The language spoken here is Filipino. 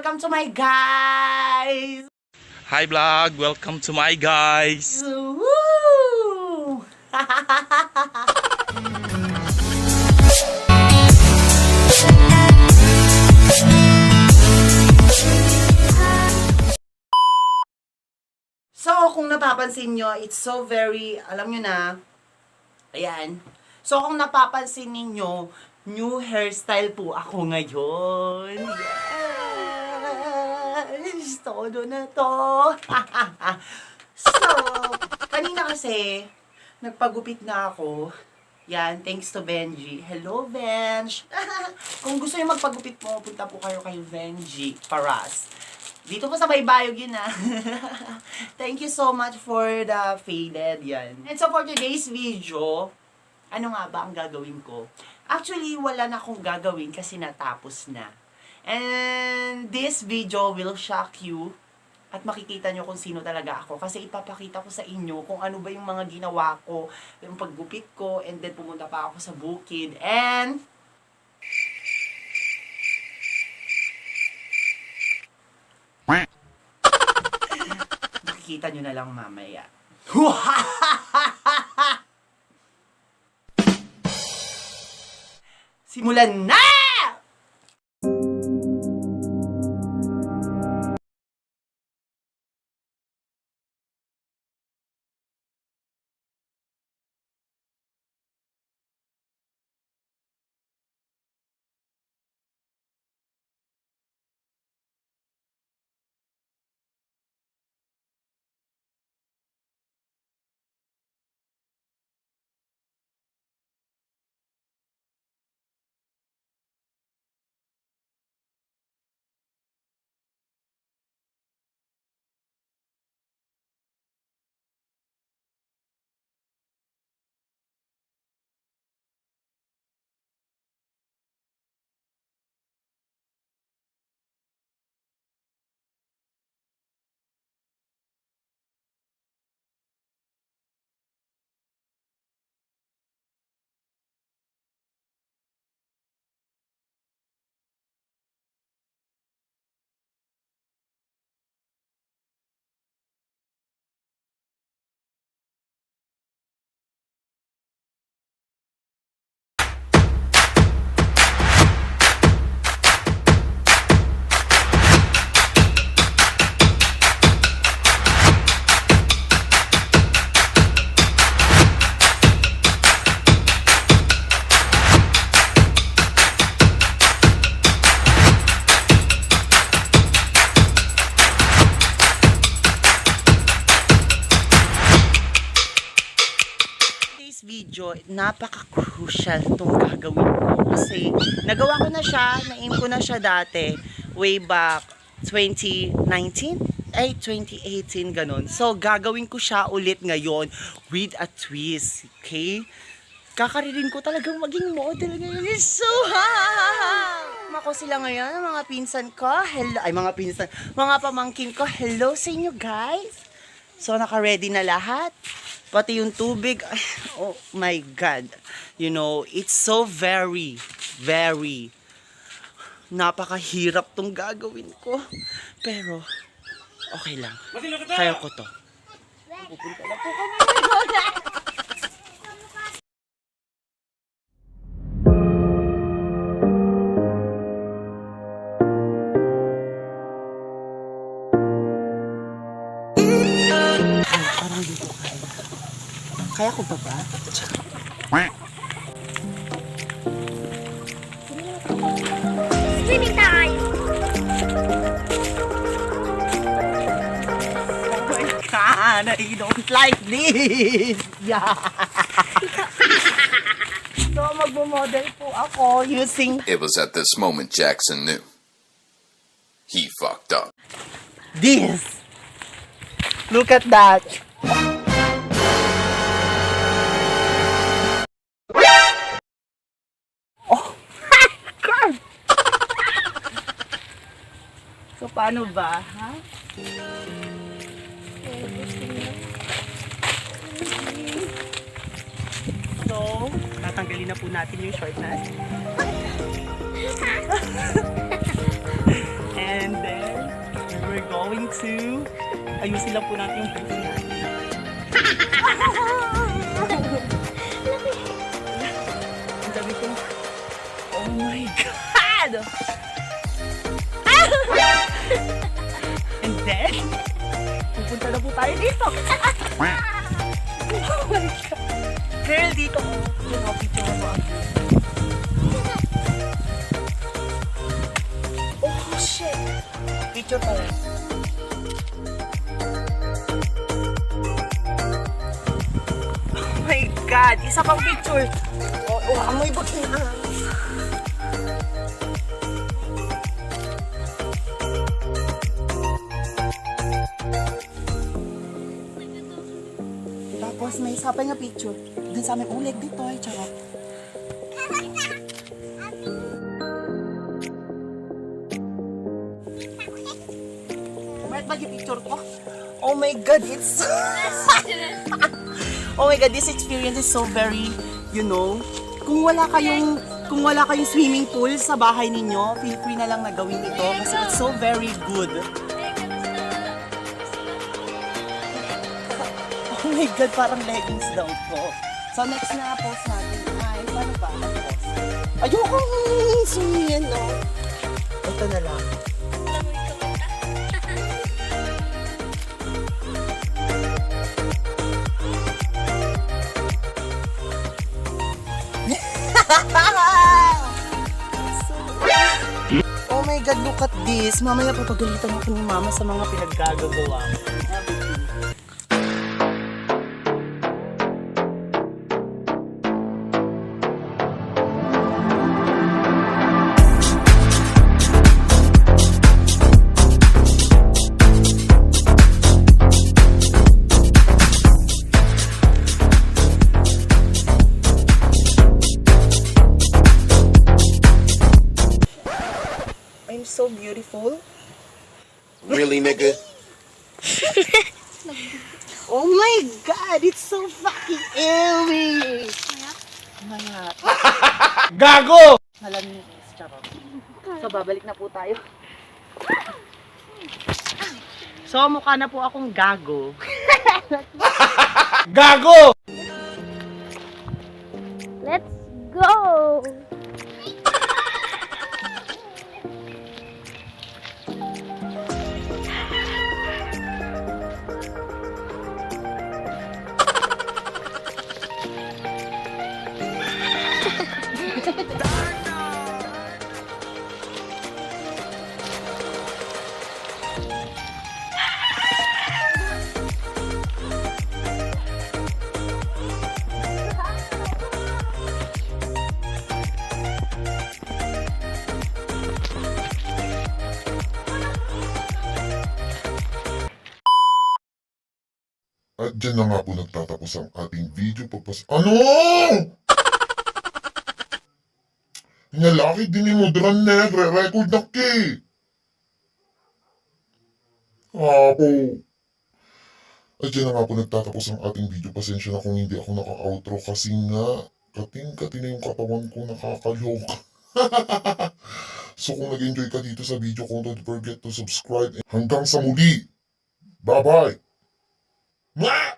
welcome to my guys! Hi vlog, welcome to my guys. Woo! So, kung napapansin nyo, it's so very, alam nyo na, ayan. So, kung napapansin ninyo, new hairstyle po ako ngayon. Yes! Todo na to. So, kanina kasi, nagpagupit na ako. Yan, thanks to Benji. Hello, Benj! Kung gusto nyo magpagupit mo, punta po kayo kay Benji Paras. Dito po sa Baybayog yun Thank you so much for the faded yan. And so for today's video, ano nga ba ang gagawin ko? Actually, wala na akong gagawin kasi natapos na. And this video will shock you at makikita nyo kung sino talaga ako. Kasi ipapakita ko sa inyo kung ano ba yung mga ginawa ko, yung paggupit ko, and then pumunta pa ako sa bukid. And makikita nyo na lang mamaya. Simulan na! Video, napaka-crucial itong gagawin ko kasi nagawa ko na siya, na-aim ko na siya dati way back 2019 ay 2018 ganun. So gagawin ko siya ulit ngayon with a twist, okay? Kakaririn ko talagang maging model ngayon. So ako sila ngayon, mga pinsan ko, hello, ay mga pinsan, mga pamangkin ko, hello sa inyo guys. So naka-ready na lahat. Pati yung tubig, oh my God. You know, it's so very napakahirap tong gagawin ko. Pero, okay lang. Kaya ko to. Pupunta na po kami. Parang dito kaya ko ba ba? Swimming time! Oh my God, I don't like this! Yeah! So, magmo-model po ako using It was at this moment Jackson knew. He fucked up. this. Look at that. Oh my God! So, paano ba, ha? So, tatanggalin na po natin yung short na. And then, puso. Ayusin lang po natin yung puso natin. Ang sabi ko, oh my God! And then, pupunta na po tayo dito. Oh my God! Girl, dito ko. Yung mga picture mo ang oh shit! Picture tayo. Oh my God! Isa pang picture. Oh, amoy buti na. Tapos may isa pa nga picture. Dun sa aming ulit dito ay charot. Bakit ba yung picture ko? Oh my God, it's... oh my God, this experience is so very, you know, kung wala kayong swimming pool sa bahay ninyo, feel free na lang na gawin ito kasi it's so very good. Oh my God, parang leggings daw to. So next na post natin ay, paano ba? Ayoko swimming, no? Ito na lang. Oh my God, look at this. Mamaya papagalitan ako ni Mama sa mga pinaggagawa. I'm so beautiful. Really, nigga? Oh my God, it's so fucking airy. Mayat. Gago! Malamig, charot. So, babalik na po tayo. So, mukha na po akong gago. Gago! Let's go! At dyan na nga po nagtatapos ang ating video Ano? Hinalaki din ni Modran nagre-record na ki. Apo. At dyan na nga po nagtatapos ang ating video. Pasensya na kung hindi ako naka-outro kasi nga kating-kating na yung katawan ko nakakaloka. So kung nag-enjoy ka dito sa video ko, don't forget to subscribe. Hanggang sa muli. Bye-bye. Mwah!